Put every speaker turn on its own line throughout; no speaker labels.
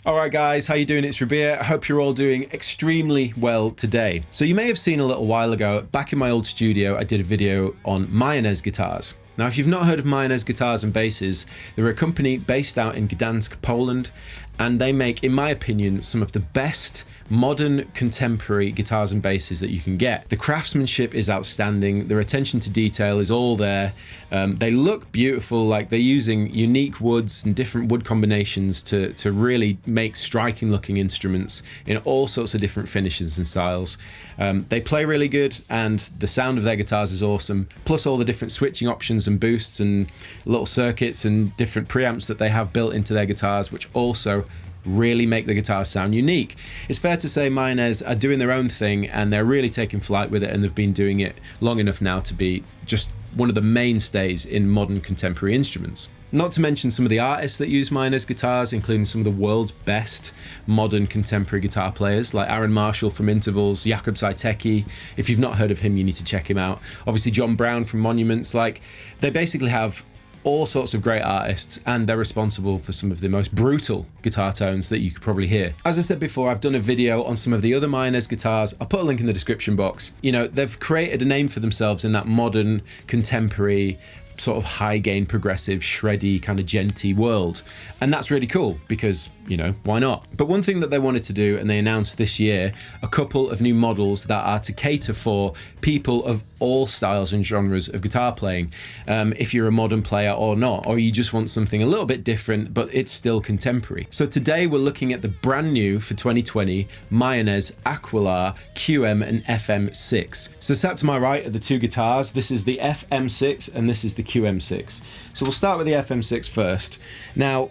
All right, guys, how you doing? It's Rabea. I hope you're all doing extremely well today. So you may have seen a little while ago, back in my old studio, I did a video on Mayones guitars. Now, if you've not heard of Mayones guitars and basses, they're a company based out in Gdansk, Poland, and they make, in my opinion, some of the best modern contemporary guitars and basses that you can get. The craftsmanship is outstanding. Their attention to detail is all there. They look beautiful, like they're using unique woods and different wood combinations to really make striking looking instruments in all sorts of different finishes and styles. They play really good, and the sound of their guitars is awesome, plus all the different switching options and boosts and little circuits and different preamps that they have built into their guitars, which also really make the guitars sound unique. It's fair to say Mayones are doing their own thing, and they're really taking flight with it, and they've been doing it long enough now to be just one of the mainstays in modern contemporary instruments. Not to mention some of the artists that use Mayones guitars, including some of the world's best modern contemporary guitar players like Aaron Marshall from Intervals, Jakub Sajtecki. If you've not heard of him, you need to check him out. Obviously John Brown from Monuments. Like, they basically have all sorts of great artists, and they're responsible for some of the most brutal guitar tones that you could probably hear. As I said before, I've done a video on some of the other Mayones guitars. I'll put a link in the description box. You know, they've created a name for themselves in that modern, contemporary, sort of high gain, progressive, shreddy, kind of djenty world. And that's really cool because, you know, why not? But one thing that they wanted to do, and they announced this year, a couple of new models that are to cater for people of all styles and genres of guitar playing. If you're a modern player or not, or you just want something a little bit different, but it's still contemporary. So today we're looking at the brand new for 2020 Mayones Aquila QM and FM6. So sat to my right are the two guitars. This is the FM6 and this is the QM6. So we'll start with the FM6 first. Now,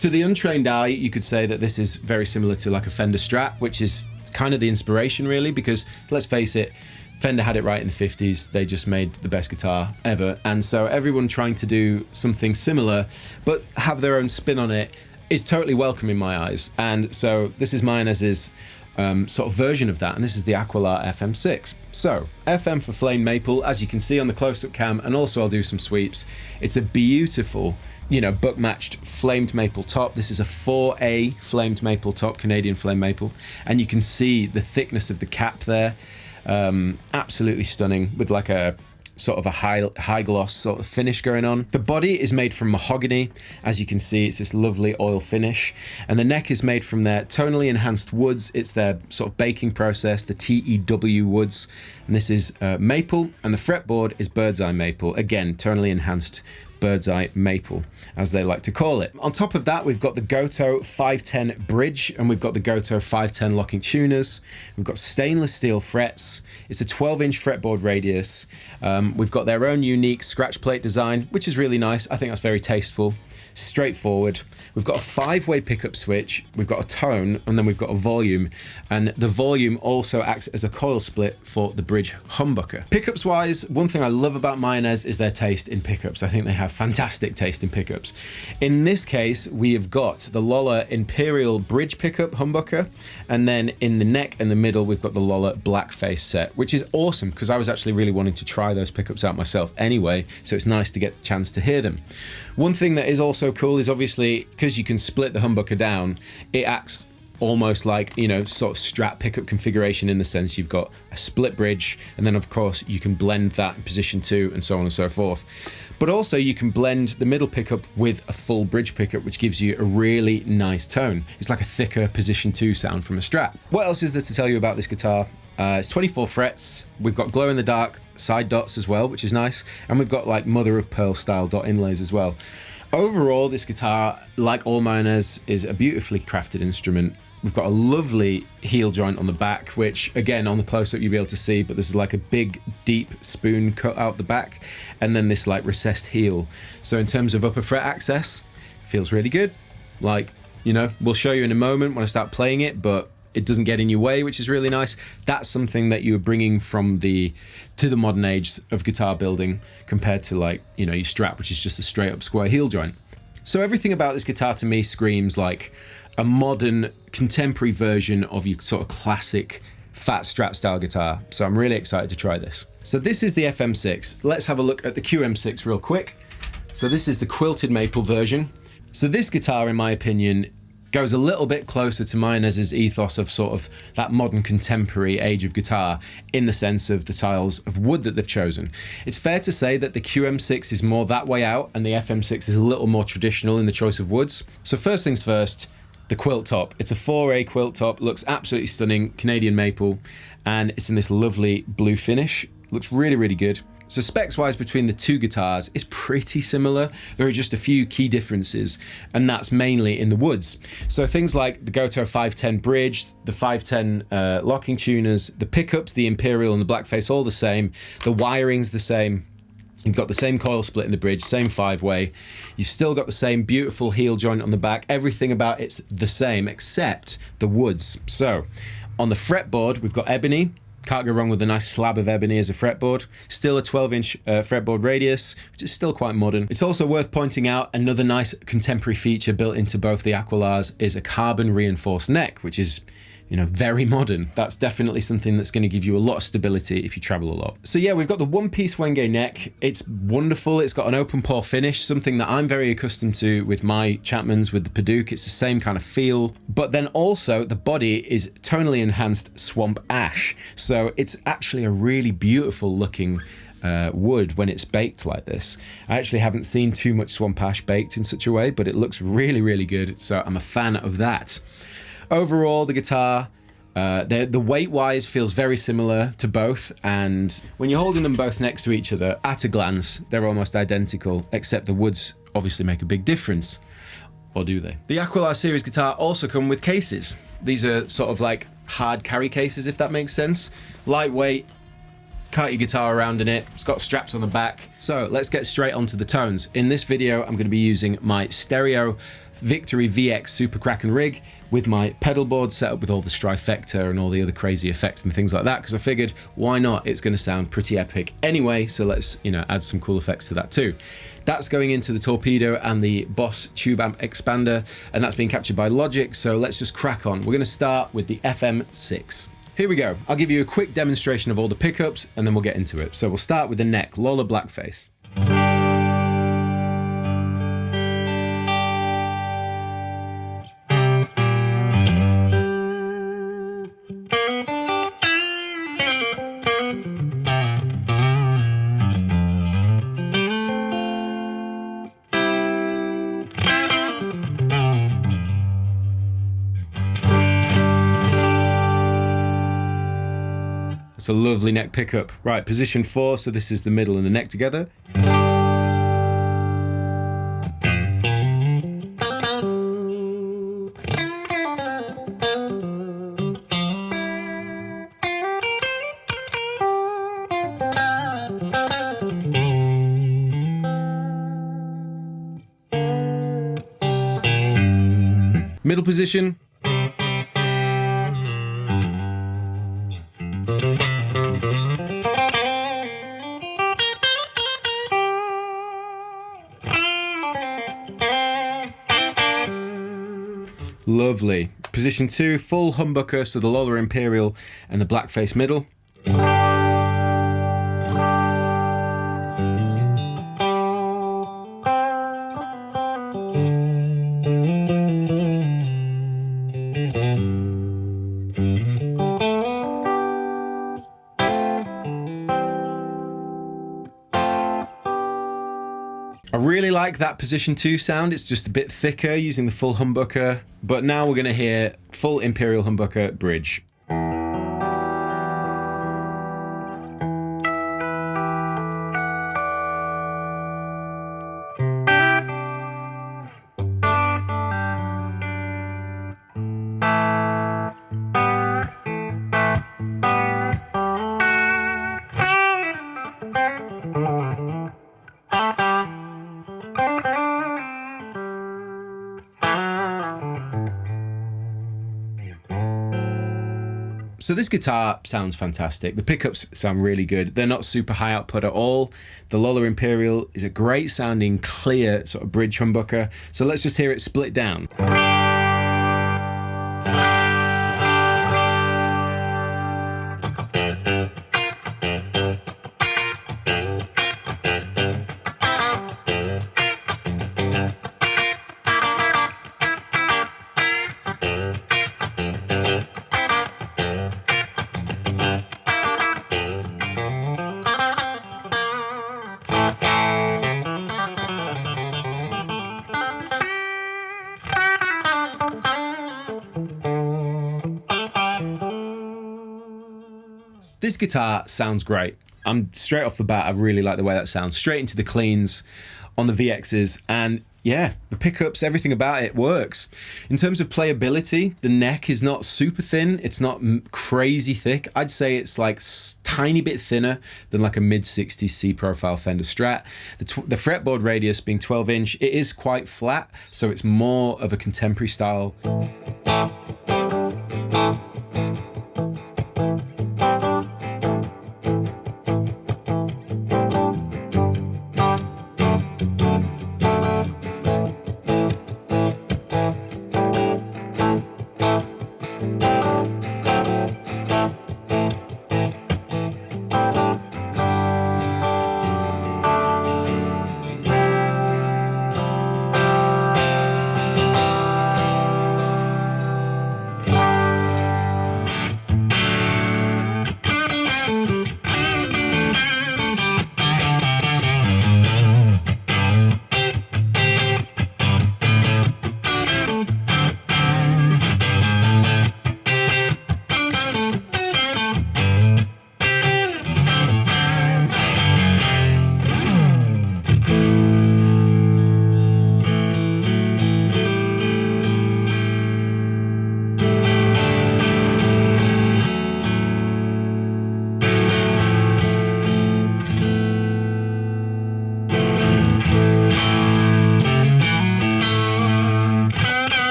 to the untrained eye, you could say that this is very similar to like a Fender Strat, which is kind of the inspiration really, because let's face it, Fender had it right in the 50s. They just made the best guitar ever. And so everyone trying to do something similar, but have their own spin on it, is totally welcome in my eyes. And so this is Mayones's sort of version of that, and this is the Aquila FM6. So FM for flame maple, as you can see on the close-up cam, and also I'll do some sweeps. It's a beautiful, you know, buck matched flamed maple top. This is a 4A flamed maple top, Canadian flame maple, and you can see the thickness of the cap there. Absolutely stunning, with like a sort of a high gloss sort of finish going on. The body is made from mahogany. As you can see, it's this lovely oil finish, and the neck is made from their tonally enhanced woods. It's their sort of baking process, the TEW woods, and this is maple, and the fretboard is bird's eye maple, again tonally enhanced bird's eye maple, as they like to call it. On top of that, we've got the Goto 510 bridge, and we've got the Goto 510 locking tuners. We've got stainless steel frets. It's a 12-inch fretboard radius. We've got their own unique scratch plate design, which is really nice. I think that's very tasteful, straightforward. We've got a 5-way pickup switch, we've got a tone, and then we've got a volume, and the volume also acts as a coil split for the bridge humbucker. Pickups wise, one thing I love about Mayones is their taste in pickups. I think they have fantastic taste in pickups. In this case, we have got the Lola Imperial bridge pickup humbucker, and then in the neck and the middle, we've got the Lola Blackface set, which is awesome because I was actually really wanting to try those pickups out myself anyway, so it's nice to get the chance to hear them. One thing that is also cool is obviously, because you can split the humbucker down, it acts almost like, you know, sort of Strat pickup configuration, in the sense you've got a split bridge, and then of course you can blend that in position 2 and so on and so forth. But also you can blend the middle pickup with a full bridge pickup, which gives you a really nice tone. It's like a thicker position 2 sound from a Strat. What else is there to tell you about this guitar? It's 24 frets. We've got glow in the dark side dots as well, which is nice, and we've got like mother of pearl style dot inlays as well. Overall, this guitar, like all Mayones, is a beautifully crafted instrument. We've got a lovely heel joint on the back, which again on the close-up you'll be able to see, but there's like a big deep spoon cut out the back, and then this like recessed heel. So in terms of upper fret access, feels really good. Like, you know, we'll show you in a moment when I start playing it, but it doesn't get in your way, which is really nice. That's something that you're bringing from to the modern age of guitar building, compared to, like, you know, your Strat, which is just a straight up square heel joint. So everything about this guitar to me screams like a modern contemporary version of your sort of classic fat Strat style guitar. So I'm really excited to try this. So this is the FM6. Let's have a look at the QM6 real quick. So this is the quilted maple version. So this guitar, in my opinion, Goes a little bit closer to Mayones's ethos of sort of that modern contemporary age of guitar in the sense of the styles of wood that they've chosen. It's fair to say that the QM6 is more that way out and the FM6 is a little more traditional in the choice of woods. So first things first, the quilt top. It's a 4A quilt top, looks absolutely stunning, Canadian maple, and it's in this lovely blue finish. Looks really, really good. So specs-wise between the two guitars is pretty similar. There are just a few key differences, and that's mainly in the woods. So things like the Goto 510 bridge, the 510 locking tuners, the pickups, the Imperial and the Blackface, all the same. The wiring's the same. You've got the same coil split in the bridge, same 5-way. You've still got the same beautiful heel joint on the back. Everything about it's the same except the woods. So on the fretboard, we've got ebony. Can't go wrong with a nice slab of ebony as a fretboard. Still a 12-inch fretboard radius, which is still quite modern. It's also worth pointing out another nice contemporary feature built into both the Aquilas is a carbon reinforced neck, which is, you know, very modern. That's definitely something that's going to give you a lot of stability if you travel a lot. So yeah, we've got the one-piece Wenge neck. It's wonderful. It's got an open pore finish, something that I'm very accustomed to with my Chapmans, with the Padauk. It's the same kind of feel. But then also the body is tonally enhanced swamp ash. So it's actually a really beautiful looking wood when it's baked like this. I actually haven't seen too much swamp ash baked in such a way, but it looks really, really good. So I'm a fan of that. Overall, the guitar, the weight-wise feels very similar to both, and when you're holding them both next to each other, at a glance, they're almost identical, except the woods obviously make a big difference. Or do they? The Aquila series guitar also come with cases. These are sort of like hard carry cases, if that makes sense. Lightweight, cart your guitar around in it. It's got straps on the back. So let's get straight onto the tones. In this video, I'm going to be using my stereo Victory VX Super Kraken rig with my pedal board set up with all the Strifecta and all the other crazy effects and things like that, because I figured, why not? It's going to sound pretty epic anyway, so let's, you know, add some cool effects to that too. That's going into the Torpedo and the Boss Tube Amp Expander, and that's being captured by Logic, so let's just crack on. We're going to start with the FM6. Here we go. I'll give you a quick demonstration of all the pickups and then we'll get into it. So we'll start with the neck, Lola Blackface. It's a lovely neck pickup. Right, position 4, so this is the middle and the neck together. Middle position. Lovely. Position 2, full humbucker, so the Lola Imperial and the Blackface middle. I really like that position 2 sound. It's just a bit thicker using the full humbucker, but now we're going to hear full Imperial humbucker bridge. So this guitar sounds fantastic. The pickups sound really good. They're not super high output at all. The Lola Imperial is a great sounding, clear sort of bridge humbucker. So let's just hear it split down. This guitar sounds great. I'm straight off the bat, I really like the way that sounds. Straight into the cleans on the VXs, and yeah, the pickups, everything about it works. In terms of playability, the neck is not super thin. It's not crazy thick. I'd say it's like tiny bit thinner than like a mid-60s C-profile Fender Strat. The fretboard radius being 12-inch, it is quite flat, so it's more of a contemporary style.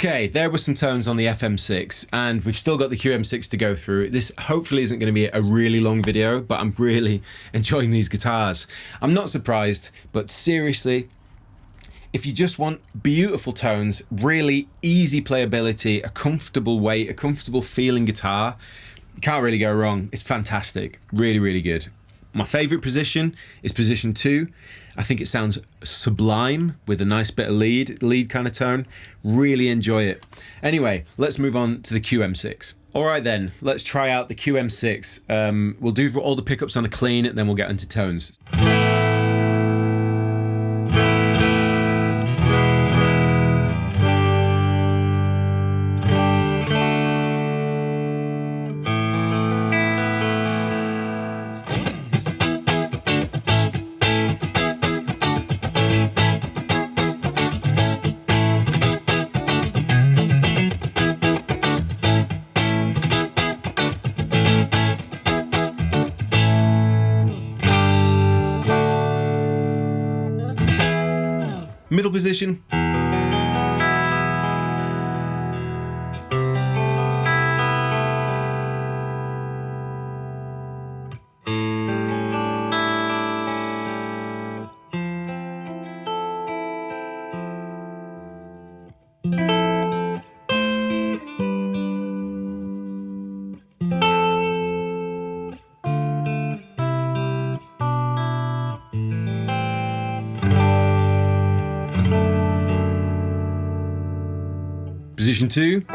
Okay, there were some tones on the FM6, and we've still got the QM6 to go through. This hopefully isn't going to be a really long video, but I'm really enjoying these guitars. I'm not surprised, but seriously, if you just want beautiful tones, really easy playability, a comfortable weight, a comfortable feeling guitar, you can't really go wrong. It's fantastic. Really, really good. My favourite position is position 2. I think it sounds sublime with a nice bit of lead kind of tone. Really enjoy it. Anyway, let's move on to the QM6. All right then, let's try out the QM6. We'll do all the pickups on a clean, and then we'll get into tones. Middle position. Position 2.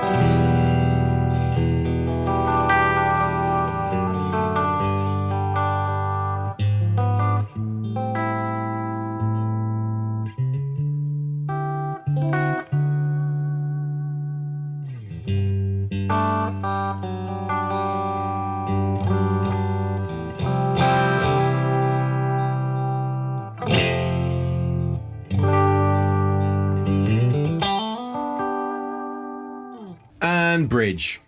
And bridge.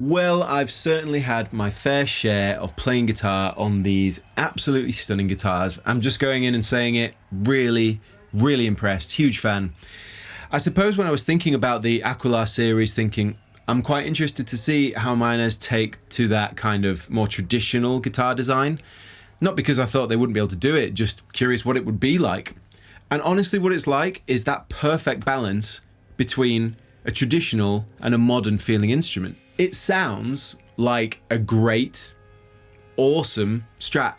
Well, I've certainly had my fair share of playing guitar on these absolutely stunning guitars. I'm just going in and saying it, really, really impressed, huge fan. I suppose when I was thinking about the Aquila series, thinking, I'm quite interested to see how Mayones take to that kind of more traditional guitar design. Not because I thought they wouldn't be able to do it, just curious what it would be like. And honestly, what it's like is that perfect balance between a traditional and a modern feeling instrument. It sounds like a great, awesome Strat,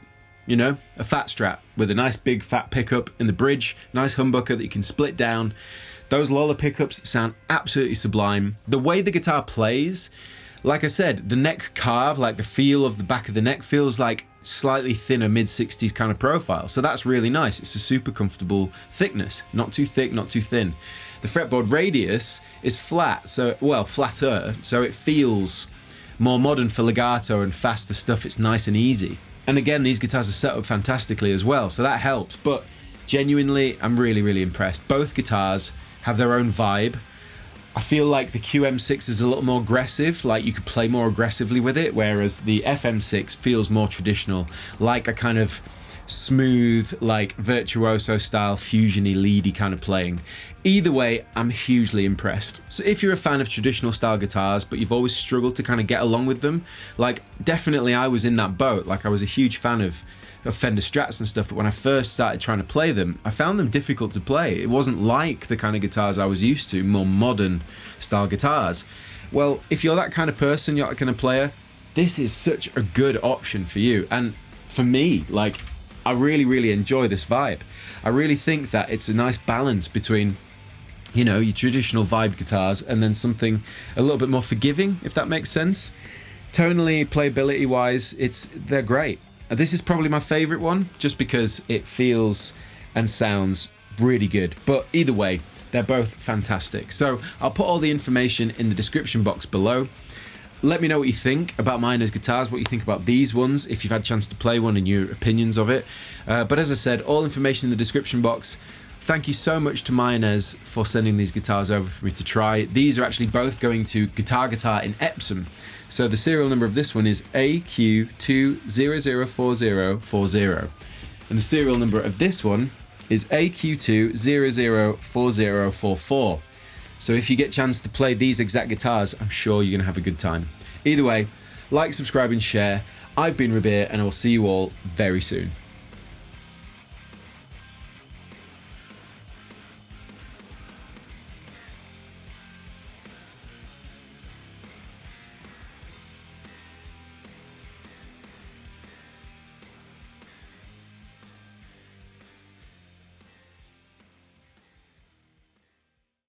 you know, a fat Strat with a nice big fat pickup in the bridge, nice humbucker that you can split down. Those Lola pickups sound absolutely sublime. The way the guitar plays, like I said, the neck carve, like the feel of the back of the neck feels like slightly thinner mid-60s kind of profile. So that's really nice. It's a super comfortable thickness, not too thick, not too thin. The fretboard radius is flat, so, well, flatter, so it feels more modern for legato and faster stuff. It's nice and easy. And again, these guitars are set up fantastically as well, so that helps. But genuinely, I'm really, really impressed. Both guitars have their own vibe. I feel like the QM6 is a little more aggressive, like you could play more aggressively with it, whereas the FM6 feels more traditional, like a kind of smooth, like virtuoso style, fusiony, leady kind of playing. Either way, I'm hugely impressed. So if you're a fan of traditional style guitars, but you've always struggled to kind of get along with them, like definitely I was in that boat. Like I was a huge fan of Fender Strats and stuff, but when I first started trying to play them, I found them difficult to play. It wasn't like the kind of guitars I was used to, more modern style guitars. Well, if you're that kind of person, you're that kind of player, this is such a good option for you. And for me, like, I really, really enjoy this vibe. I really think that it's a nice balance between, you know, your traditional vibe guitars and then something a little bit more forgiving, if that makes sense. Tonally, playability wise, they're great. This is probably my favorite one just because it feels and sounds really good. But either way, they're both fantastic. So I'll put all the information in the description box below. Let me know what you think about Mayones guitars, what you think about these ones, if you've had a chance to play one and your opinions of it. But as I said, all information in the description box. Thank you so much to Mayones for sending these guitars over for me to try. These are actually both going to Guitar in Epsom. So the serial number of this one is AQ2004040. And the serial number of this one is AQ2004044. So if you get a chance to play these exact guitars, I'm sure you're going to have a good time. Either way, like, subscribe and share. I've been Rabea and I will see you all very soon.